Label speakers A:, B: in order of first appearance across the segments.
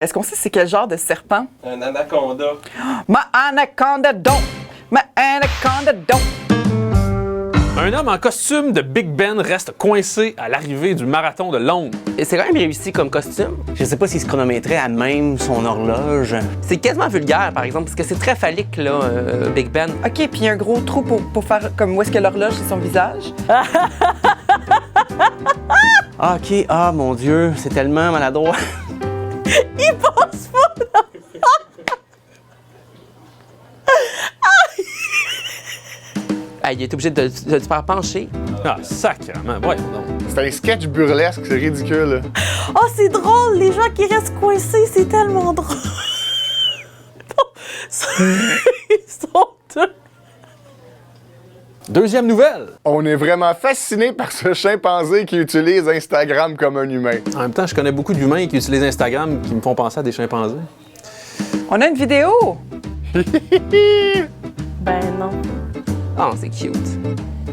A: Est-ce qu'on sait c'est quel genre de serpent?
B: Un anaconda.
A: Ma anaconda don't! Ma anaconda don't!
C: Un homme en costume de Big Ben reste coincé à l'arrivée du marathon de Londres.
D: Et c'est quand même réussi comme costume.
E: Je sais pas s'il se chronométrait à même son horloge.
D: C'est quasiment vulgaire, par exemple, parce que c'est très phallique, là, Big Ben.
A: OK, puis il y a un gros trou pour faire comme où est-ce que l'horloge, c'est son visage.
E: Ah, OK. Ah, mon Dieu, c'est tellement maladroit.
F: Il pense pas!
D: Ah, il est obligé de se faire pencher.
C: Ah, sacrément, voyons donc.
G: C'est un sketch burlesque, c'est ridicule.
F: Oh, c'est drôle! Les gens qui restent coincés, c'est tellement drôle! Ils sont deux.
C: Deuxième nouvelle.
G: On est vraiment fasciné par ce chimpanzé qui utilise Instagram comme un humain.
C: En même temps, je connais beaucoup d'humains qui utilisent Instagram qui me font penser à des chimpanzés.
A: On a une vidéo!
F: Ben non.
D: Ah, c'est cute.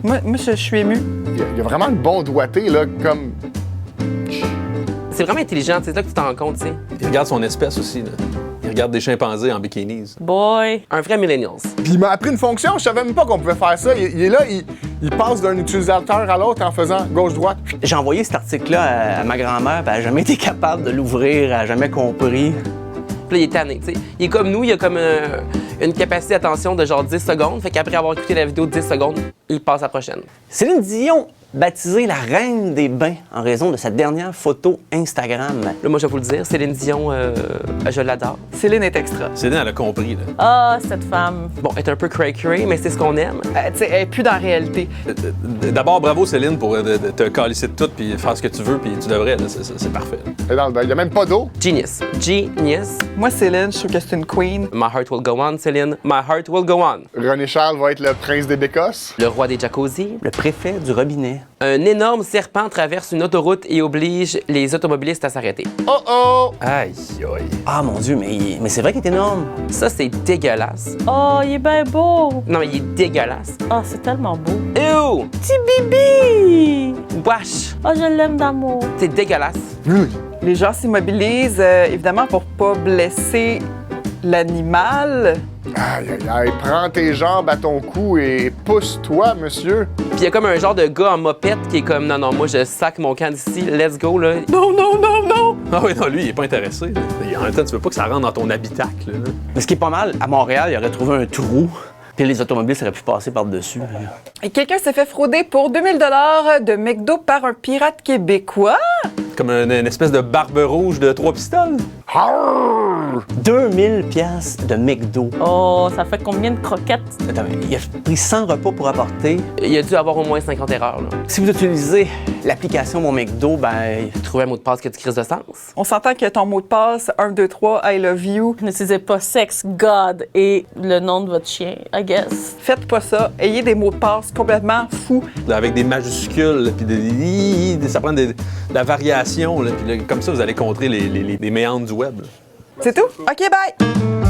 A: Moi je suis émue.
G: Il y a vraiment le bon doigté, là, comme...
D: C'est vraiment intelligent, c'est là que tu t'en rends compte, tu sais.
C: Il regarde son espèce aussi, là. Il regarde des chimpanzés en bikinis.
F: Boy.
D: Un vrai millennials.
G: Puis il m'a appris une fonction, je savais même pas qu'on pouvait faire ça. Il est là, il passe d'un utilisateur à l'autre en faisant gauche-droite.
E: J'ai envoyé cet article-là à ma grand-mère, puis elle n'a jamais été capable de l'ouvrir, elle n'a jamais compris.
D: Puis là, il est tanné, tu sais. Il est comme nous, il a comme une capacité d'attention de genre 10 secondes. Fait qu'après avoir écouté la vidéo de 10 secondes, il passe à la prochaine.
E: Céline Dion, baptisée la reine des bains en raison de sa dernière photo Instagram.
D: Là, moi, je vais vous le dire, Céline Dion, je l'adore.
A: Céline est extra.
C: Céline, elle a compris, là.
F: Ah, cette femme.
D: Bon, elle est un peu cray-cray, mais c'est ce qu'on aime.
A: Tu sais, elle est plus dans la réalité.
C: D'abord, bravo Céline pour te calisser de tout puis faire ce que tu veux puis tu devrais, là. C'est parfait.
G: Et dans le bain, il y a même pas d'eau.
D: Genius. Genius.
A: Moi, Céline, je trouve que c'est une queen.
D: My heart will go on, Céline. My heart will go on.
G: René Charles va être le prince des Bécosses.
D: Le roi des jacuzzi.
E: Le préfet du robinet.
D: Un énorme serpent traverse une autoroute et oblige les automobilistes à s'arrêter.
G: Oh oh!
C: Aïe, aïe.
E: Ah, mon Dieu, mais c'est vrai qu'il est énorme.
D: Ça, c'est dégueulasse.
F: Oh, il est bien beau.
D: Non, mais il est dégueulasse.
F: Oh, c'est tellement beau.
D: Ew!
F: Petit bibi.
D: Wesh!
F: Oh, je l'aime d'amour.
D: C'est dégueulasse.
A: Les gens s'immobilisent, évidemment, pour pas blesser l'animal.
G: Aïe, aïe, aïe, prends tes jambes à ton cou et pousse-toi, monsieur.
D: Puis il y a comme un genre de gars en mopette qui est comme non, non, moi je sac mon camp d'ici, let's go là.
A: Non, non, non, non!
C: Ah oui, non, lui, il est pas intéressé. Là. Et en même temps, tu veux pas que ça rentre dans ton habitacle, là.
E: Mais ce qui est pas mal, à Montréal, il aurait trouvé un trou, puis les automobilistes auraient pu passer par-dessus.
A: Et quelqu'un s'est fait frauder pour 2000 $ de McDo par un pirate québécois.
C: Comme une espèce de barbe rouge de 3 pistoles.
E: 2000 piastres de McDo.
F: Oh, ça fait combien de croquettes?
E: Attends, il a pris 100 repas pour apporter.
D: Il a dû avoir au moins 50 erreurs là.
E: Si vous utilisez l'application Mon McDo, ben...
D: Trouver un mot de passe qui a du crise de sens.
A: On s'entend que ton mot de passe, 1, 2, 3, I love you.
F: N'utilisez pas sexe, God et le nom de votre chien, I guess.
A: Faites pas ça. Ayez des mots de passe complètement fous.
C: Là, avec des majuscules, puis ça prend de la variation, là, puis là, comme ça, vous allez contrer les méandres du web. Là.
A: C'est tout? OK, bye!